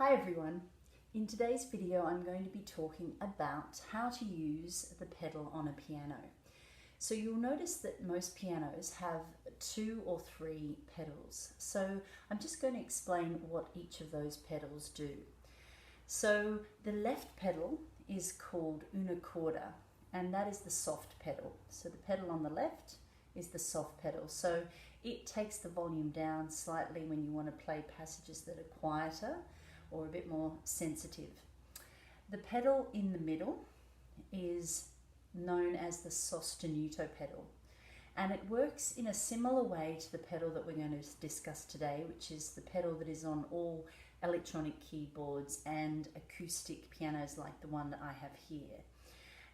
Hi everyone. In today's video I'm going to be talking about how to use the pedal on a piano. So you'll notice that most pianos have 2 or 3 pedals. So I'm just going to explain what each of those pedals do. So the left pedal is called una corda, and that is the soft pedal. So the pedal on the left is the soft pedal. So it takes the volume down slightly when you want to play passages that are quieter or a bit more sensitive. The pedal in the middle is known as the sostenuto pedal, and it works in a similar way to the pedal that we're going to discuss today, which is the pedal that is on all electronic keyboards and acoustic pianos like the one that I have here.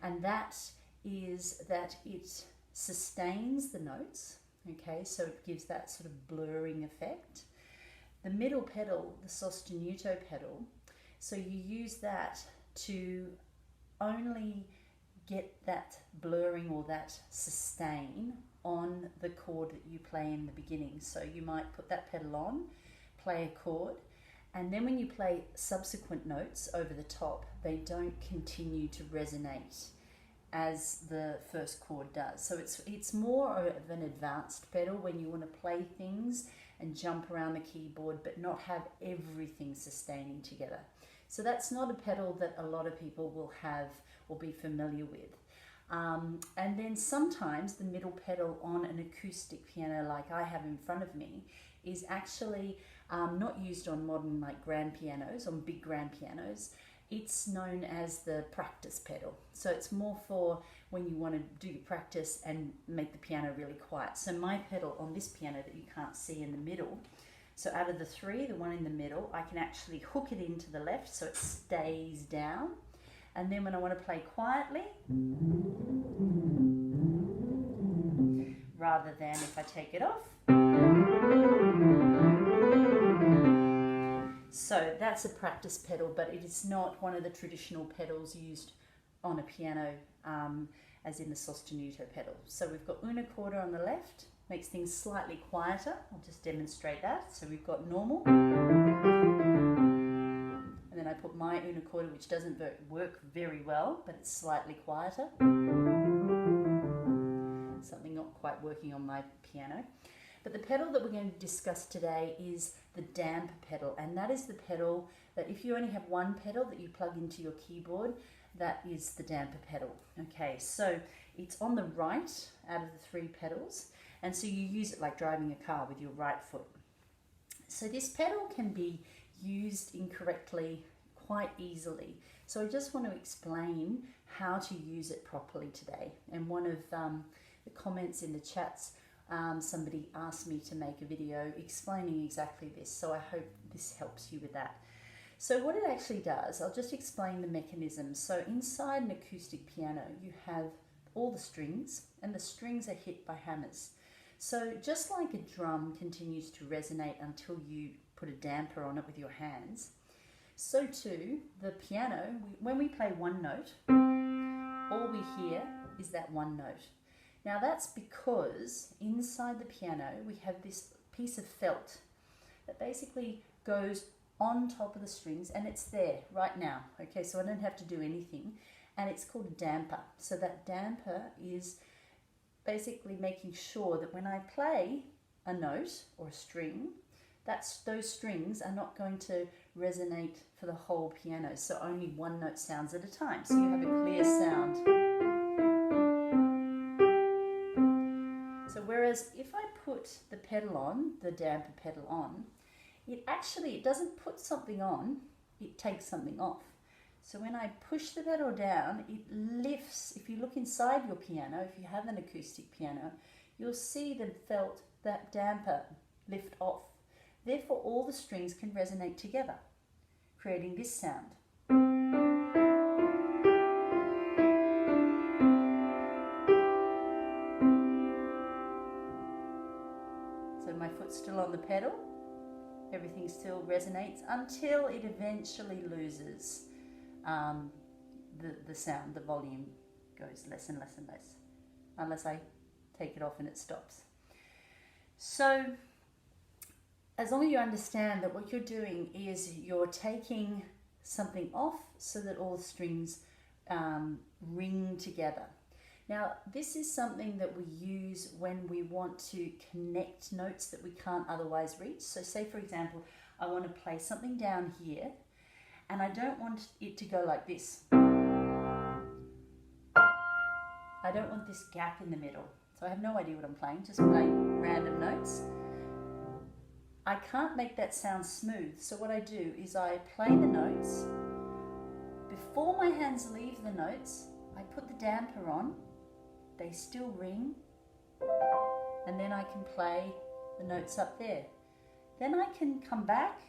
And that is that it sustains the notes, okay, so it gives that sort of blurring effect. The middle pedal, the sostenuto pedal, so you use that to only get that blurring or that sustain on the chord that you play in the beginning. So you might put that pedal on, play a chord, and then when you play subsequent notes over the top, they don't continue to resonate as the first chord does. So it's more of an advanced pedal when you want to play things and jump around the keyboard but not have everything sustaining together. So that's not a pedal that a lot of people will have or be familiar with. And then sometimes the middle pedal on an acoustic piano like I have in front of me is actually not used on modern like grand pianos, on big grand pianos. It's known as the practice pedal. So it's more for when you want to do your practice and make the piano really quiet. So my pedal on this piano that you can't see in the middle, so out of the 3, the one in the middle, I can actually hook it into the left so it stays down. And then when I want to play quietly, rather than if I take it off. So that's a practice pedal, but it is not one of the traditional pedals used on a piano, as in the sostenuto pedal. So we've got una corda on the left, makes things slightly quieter. I'll just demonstrate that. So we've got normal, and then I put my una corda, which doesn't work very well, but it's slightly quieter. Something not quite working on my piano. But the pedal that we're going to discuss today is the damper pedal, and that is the pedal that if you only have one pedal that you plug into your keyboard, that is the damper pedal. Okay, so it's on the right out of the 3 pedals, and so you use it like driving a car with your right foot. So this pedal can be used incorrectly quite easily. So I just want to explain how to use it properly today. And one of the comments in the chats, somebody asked me to make a video explaining exactly this, so I hope this helps you with that. So what it actually does, I'll just explain the mechanism. So inside an acoustic piano you have all the strings, and the strings are hit by hammers. So just like a drum continues to resonate until you put a damper on it with your hands, so too the piano, when we play one note, all we hear is that one note. Now that's because inside the piano we have this piece of felt that basically goes on top of the strings, and it's there right now. Okay, so I don't have to do anything, and it's called a damper. So that damper is basically making sure that when I play a note or a string, those strings are not going to resonate for the whole piano. So only one note sounds at a time, so you have a clear sound. So whereas if I put the pedal on, the damper pedal on, it doesn't put something on, it takes something off. So when I push the pedal down, it lifts. If you look inside your piano, if you have an acoustic piano, you'll see the felt, that damper, lift off. Therefore all the strings can resonate together, creating this sound. So my foot's still on the pedal. Everything still resonates until it eventually loses the sound. The volume goes less and less and less, unless I take it off and it stops. So as long as you understand that what you're doing is you're taking something off so that all the strings ring together. Now, this is something that we use when we want to connect notes that we can't otherwise reach. So say, for example, I want to play something down here, and I don't want it to go like this. I don't want this gap in the middle. So I have no idea what I'm playing, just playing random notes. I can't make that sound smooth, so what I do is I play the notes. Before my hands leave the notes, I put the damper on. They still ring, and then I can play the notes up there. Then I can come back,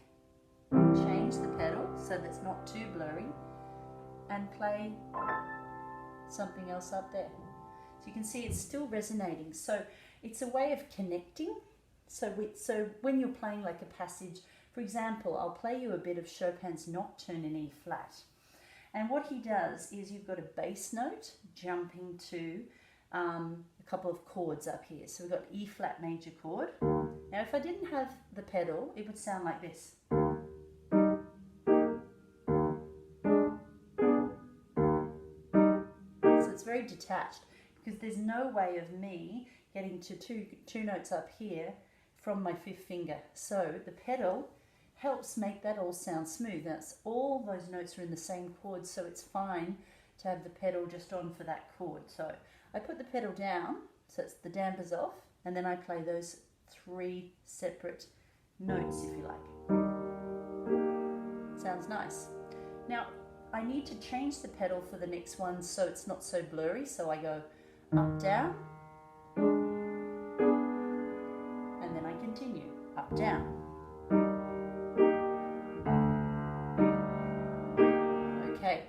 change the pedal so that it's not too blurry, and play something else up there. So you can see it's still resonating. So it's a way of connecting. So when you're playing like a passage, for example, I'll play you a bit of Chopin's Nocturne in E flat. And what he does is you've got a bass note jumping to a couple of chords up here. So we've got E flat major chord. Now if I didn't have the pedal, it would sound like this. So it's very detached because there's no way of me getting to two notes up here from my fifth finger. So the pedal helps make that all sound smooth. That's all those notes are in the same chord, so it's fine to have the pedal just on for that chord. So I put the pedal down, so it's the dampers off, and then I play those three separate notes, if you like. Sounds nice. Now, I need to change the pedal for the next one so it's not so blurry, so I go up, down, and then I continue, up, down. Okay,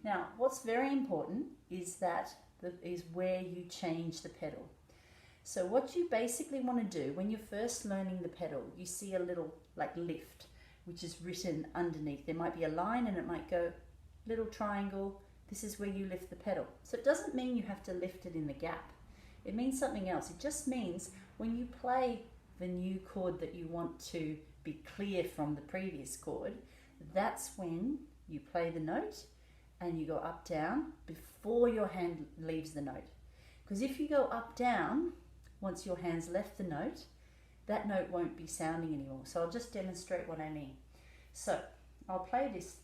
now what's very important is where you change the pedal. So what you basically want to do when you're first learning the pedal, you see a little like lift, which is written underneath. There might be a line and it might go little triangle. This is where you lift the pedal. So it doesn't mean you have to lift it in the gap. It means something else. It just means when you play the new chord that you want to be clear from the previous chord, that's when you play the note and you go up, down before your hand leaves the note. Because if you go up, down, once your hand's left the note, that note won't be sounding anymore. So I'll just demonstrate what I mean. So I'll play this.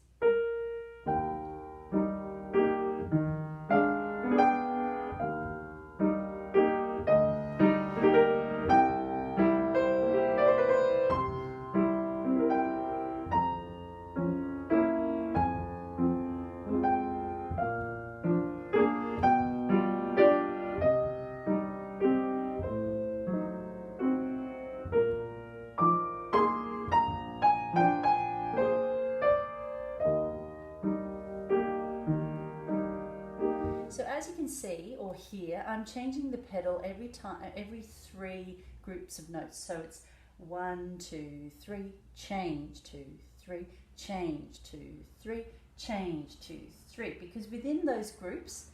So as you can see or hear, I'm changing the pedal every time, every three groups of notes. So it's 1, 2, 3, change, 2, 3, change, 2, 3, change, 2, 3. Because within those groups,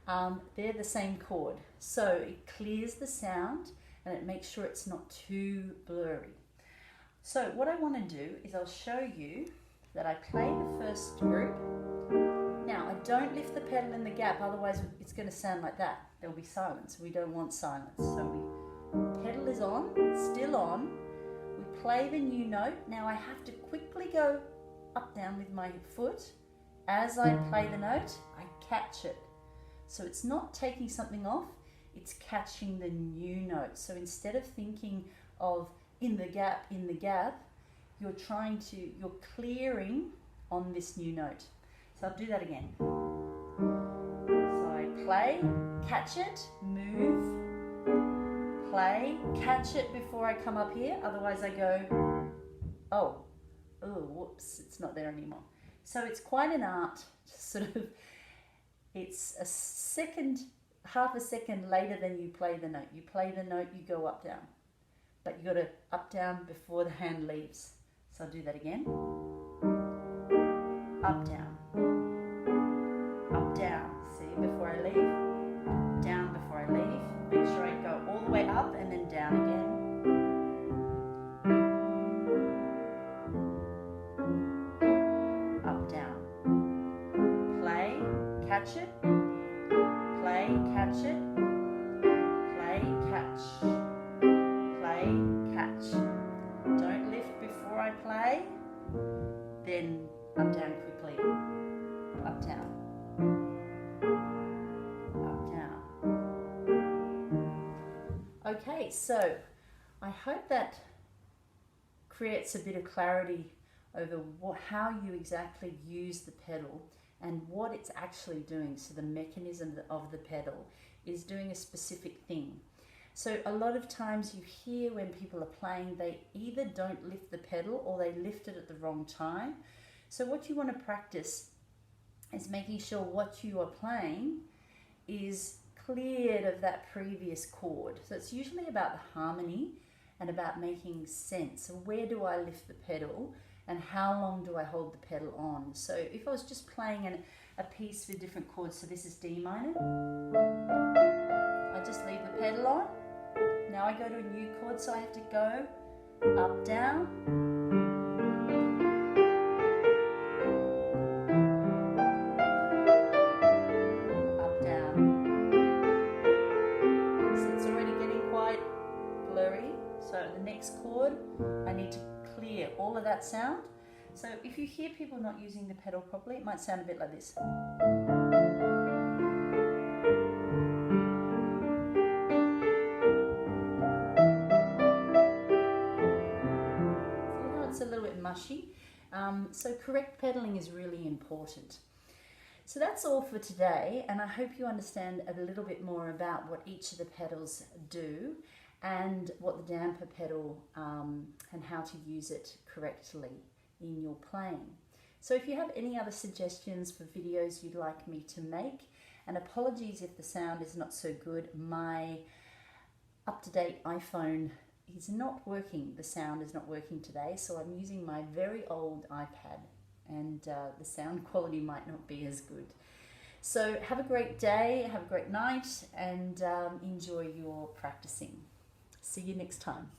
they're the same chord. So it clears the sound and it makes sure it's not too blurry. So what I want to do is I'll show you that I play the first group. Now, I don't lift the pedal in the gap, otherwise it's going to sound like that. There'll be silence. We don't want silence. So pedal is on, still on. We play the new note. Now I have to quickly go up, down with my foot. As I play the note, I catch it. So it's not taking something off, it's catching the new note. So instead of thinking of in the gap, you're clearing on this new note. So I'll do that again. So I play, catch it, move, play, catch it before I come up here. Otherwise I go, oh, whoops, it's not there anymore. So it's quite an art, it's a second, half a second later than you play the note. You play the note, you go up, down. But you got to up, down before the hand leaves. So I'll do that again. Up, down. Up, down. See, before I leave. Down before I leave. Make sure I go all the way up and then down again. catch it, play, catch it, play, catch, play, catch. Don't lift before I play, then up, down quickly, up, down, up, down. Okay, so I hope that creates a bit of clarity over how you exactly use the pedal and what it's actually doing. So the mechanism of the pedal is doing a specific thing. So a lot of times you hear when people are playing, they either don't lift the pedal or they lift it at the wrong time. So what you want to practice is making sure what you are playing is cleared of that previous chord. So it's usually about the harmony and about making sense. So where do I lift the pedal and how long do I hold the pedal on? So if I was just playing a piece with different chords, so this is D minor, I just leave the pedal on. Now I go to a new chord, so I have to go up, down, up, down. So it's already getting quite blurry. So the next chord, I need to clear all of that sound. So if you hear people not using the pedal properly, it might sound a bit like this. A little bit mushy, so correct pedaling is really important. So that's all for today, and I hope you understand a little bit more about what each of the pedals do and what the damper pedal and how to use it correctly in your playing. So if you have any other suggestions for videos you'd like me to make, and apologies if the sound is not so good, my up-to-date iPhone is not working, the sound is not working today, so I'm using my very old iPad, and the sound quality might not be as good. So have a great day, have a great night, and enjoy your practicing. See you next time.